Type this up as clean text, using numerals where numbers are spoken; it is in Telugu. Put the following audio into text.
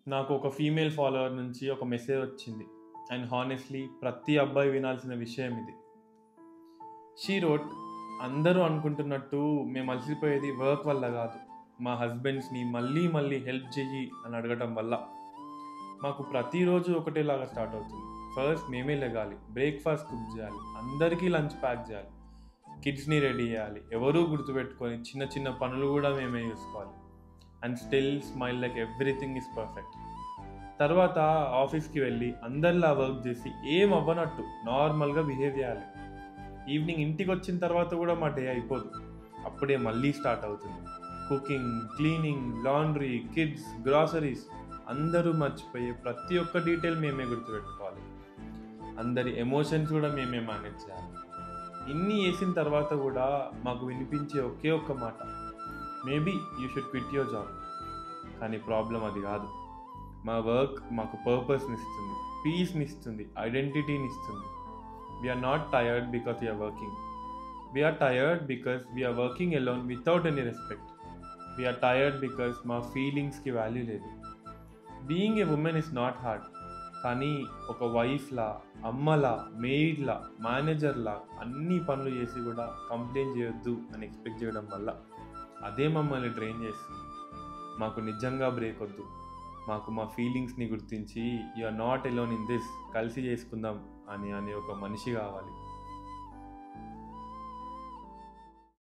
నాకు ఒక ఫీమేల్ ఫాలోవర్ నుంచి ఒక మెసేజ్ వచ్చింది. అండ్ హానెస్ట్లీ ప్రతి అబ్బాయి వినాల్సిన విషయం ఇది. షీ రోట్, అందరూ అనుకుంటున్నట్టు మేము అలసిపోయేది వర్క్ వల్ల కాదు, మా హస్బెండ్స్ని మళ్ళీ మళ్ళీ హెల్ప్ చెయ్యి అని అడగటం వల్ల. మాకు ప్రతిరోజు ఒకటేలాగా స్టార్ట్ అవుతుంది. ఫస్ట్ మేమే లెగాలి, బ్రేక్ఫాస్ట్ కుక్ చేయాలి, అందరికీ లంచ్ ప్యాక్ చేయాలి, కిడ్స్ని రెడీ చేయాలి, ఎవరూ గుర్తుపెట్టుకొని చిన్న చిన్న పనులు కూడా మేమే చూసుకోవాలి. And still smile like everything is perfect. తర్వాత ఆఫీస్కి వెళ్ళి అందరిలా వర్క్ చేసి ఏం అవ్వనట్టు నార్మల్గా బిహేవ్ చేయాలి. ఈవినింగ్ ఇంటికి వచ్చిన తర్వాత కూడా మా డే అయిపోదు, అప్పుడే మళ్ళీ స్టార్ట్ అవుతుంది. Cooking, cleaning, laundry, kids, groceries, అందరూ మర్చిపోయే ప్రతి ఒక్క డీటెయిల్ మేమే గుర్తుపెట్టుకోవాలి. అందరి ఎమోషన్స్ కూడా మేమే మేనేజ్ చేయాలి. ఇన్ని వేసిన తర్వాత కూడా మాకు వినిపించే ఒకే ఒక్క మాట, maybe you should quit your job. కానీ ప్రాబ్లం అది కాదు. మా వర్క్ మాకు పర్పస్ని ఇస్తుంది, పీస్ని ఇస్తుంది, ఐడెంటిటీని ఇస్తుంది. We're not tired because we're working. We're tired because we're working alone without any respect. We're tired because మా ఫీలింగ్స్కి వాల్యూ లేదు. Being a woman is not hard, కానీ ఒక వైఫ్లా, అమ్మలా, మెయిడ్లా, మేనేజర్లా అన్ని పనులు చేసి కూడా కంప్లైంట్ చేయొద్దు అని ఎక్స్పెక్ట్ చేయడం వల్ల అదే మమ్మల్ని డ్రైన్ చేస్తుంది. మాకు నిజంగా బ్రేక్ వద్దు. మాకు మా ఫీలింగ్స్ని గుర్తించి you are not alone in this, కలిసి చేసుకుందాం అని ఒక మనిషి కావాలి.